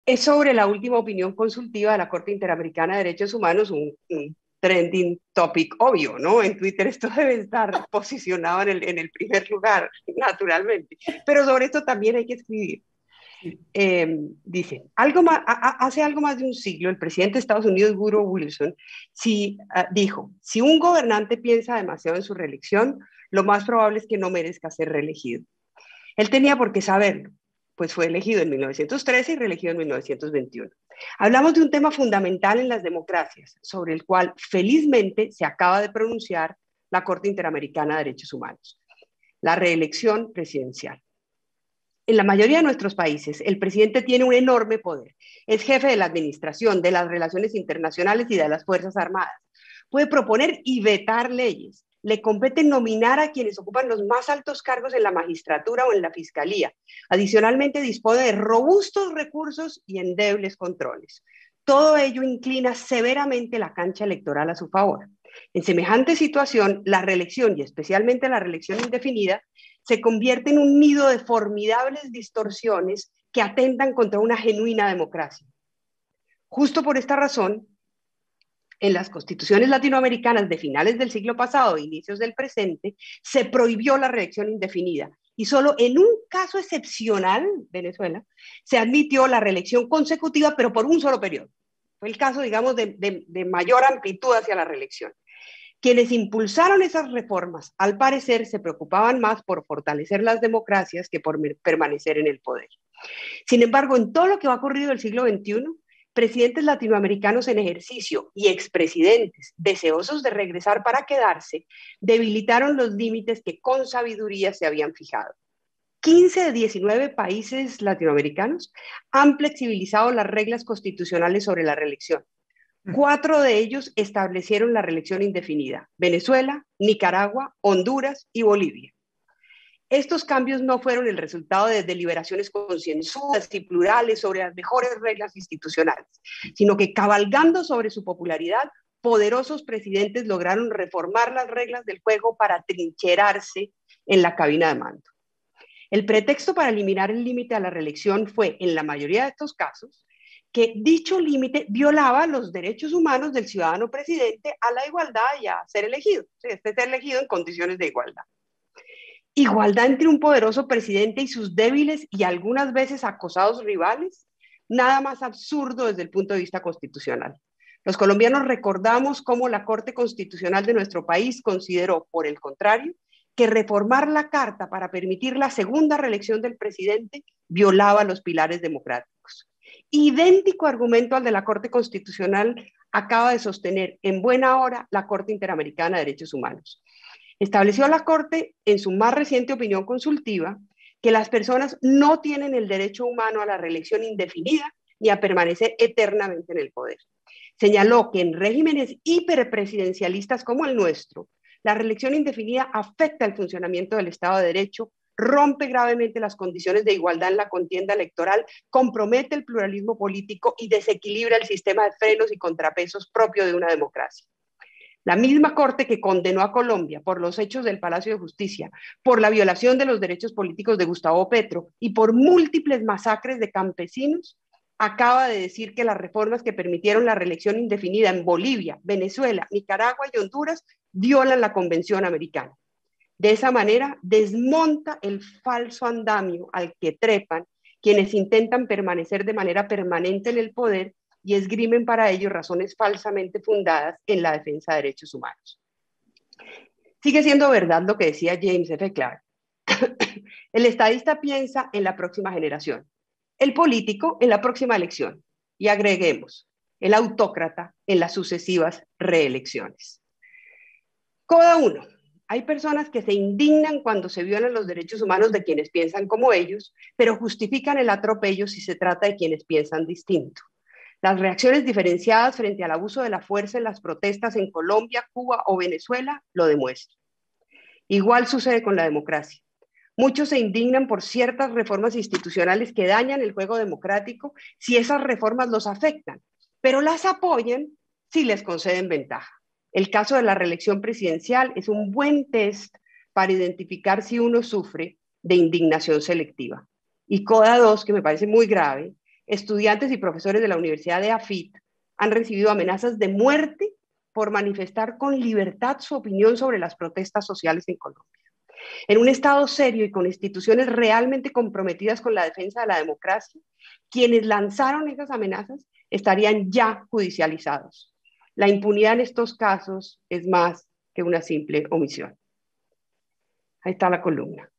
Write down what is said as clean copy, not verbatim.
Es sobre la última opinión consultiva de la Corte Interamericana de Derechos Humanos, un trending topic obvio, ¿no? En Twitter esto debe estar posicionado en el primer lugar, naturalmente. Pero sobre esto también hay que escribir. Dice, hace algo más de un siglo, el presidente de Estados Unidos, Woodrow Wilson, dijo, si un gobernante piensa demasiado en su reelección, lo más probable es que no merezca ser reelegido. Él tenía por qué saberlo, pues fue elegido en 1913 y reelegido en 1921. Hablamos de un tema fundamental en las democracias, sobre el cual felizmente se acaba de pronunciar la Corte Interamericana de Derechos Humanos, la reelección presidencial. En la mayoría de nuestros países, el presidente tiene un enorme poder. Es jefe de la administración, de las relaciones internacionales y de las Fuerzas Armadas. Puede proponer y vetar leyes. Le compete nominar a quienes ocupan los más altos cargos en la magistratura o en la fiscalía. Adicionalmente, dispone de robustos recursos y endebles controles. Todo ello inclina severamente la cancha electoral a su favor. En semejante situación, la reelección y especialmente la reelección indefinida se convierte en un nido de formidables distorsiones que atentan contra una genuina democracia. Justo por esta razón, en las constituciones latinoamericanas de finales del siglo pasado e inicios del presente, se prohibió la reelección indefinida y solo en un caso excepcional, Venezuela, se admitió la reelección consecutiva, pero por un solo periodo. Fue el caso, digamos, de mayor amplitud hacia la reelección. Quienes impulsaron esas reformas, al parecer, se preocupaban más por fortalecer las democracias que por permanecer en el poder. Sin embargo, en todo lo que ha ocurrido el siglo XXI, presidentes latinoamericanos en ejercicio y expresidentes deseosos de regresar para quedarse, debilitaron los límites que con sabiduría se habían fijado. 15 de 19 países latinoamericanos han flexibilizado las reglas constitucionales sobre la reelección. 4 de ellos establecieron la reelección indefinida: Venezuela, Nicaragua, Honduras y Bolivia. Estos cambios no fueron el resultado de deliberaciones concienzudas y plurales sobre las mejores reglas institucionales, sino que cabalgando sobre su popularidad, poderosos presidentes lograron reformar las reglas del juego para trincherarse en la cabina de mando. El pretexto para eliminar el límite a la reelección fue, en la mayoría de estos casos, que dicho límite violaba los derechos humanos del ciudadano presidente a la igualdad y a ser elegido, ser elegido en condiciones de igualdad. Igualdad entre un poderoso presidente y sus débiles y algunas veces acosados rivales, nada más absurdo desde el punto de vista constitucional. Los colombianos recordamos cómo la Corte Constitucional de nuestro país consideró, por el contrario, que reformar la Carta para permitir la segunda reelección del presidente violaba los pilares democráticos. Idéntico argumento al de la Corte Constitucional acaba de sostener en buena hora la Corte Interamericana de Derechos Humanos. Estableció la Corte en su más reciente opinión consultiva que las personas no tienen el derecho humano a la reelección indefinida ni a permanecer eternamente en el poder. Señaló que en regímenes hiperpresidencialistas como el nuestro, la reelección indefinida afecta el funcionamiento del Estado de Derecho, rompe gravemente las condiciones de igualdad en la contienda electoral, compromete el pluralismo político y desequilibra el sistema de frenos y contrapesos propio de una democracia. La misma Corte que condenó a Colombia por los hechos del Palacio de Justicia, por la violación de los derechos políticos de Gustavo Petro y por múltiples masacres de campesinos, acaba de decir que las reformas que permitieron la reelección indefinida en Bolivia, Venezuela, Nicaragua y Honduras violan la Convención Americana. De esa manera, desmonta el falso andamio al que trepan quienes intentan permanecer de manera permanente en el poder y esgrimen para ello razones falsamente fundadas en la defensa de derechos humanos. Sigue siendo verdad lo que decía James F. Clark. El estadista piensa en la próxima generación, el político en la próxima elección y agreguemos, el autócrata en las sucesivas reelecciones. Coda 1. Hay personas que se indignan cuando se violan los derechos humanos de quienes piensan como ellos, pero justifican el atropello si se trata de quienes piensan distinto. Las reacciones diferenciadas frente al abuso de la fuerza en las protestas en Colombia, Cuba o Venezuela lo demuestran. Igual sucede con la democracia. Muchos se indignan por ciertas reformas institucionales que dañan el juego democrático si esas reformas los afectan, pero las apoyan si les conceden ventaja. El caso de la reelección presidencial es un buen test para identificar si uno sufre de indignación selectiva. Y Coda 2, que me parece muy grave, estudiantes y profesores de la Universidad de AFIT han recibido amenazas de muerte por manifestar con libertad su opinión sobre las protestas sociales en Colombia. En un Estado serio y con instituciones realmente comprometidas con la defensa de la democracia, quienes lanzaron esas amenazas estarían ya judicializados. La impunidad en estos casos es más que una simple omisión. Ahí está la columna.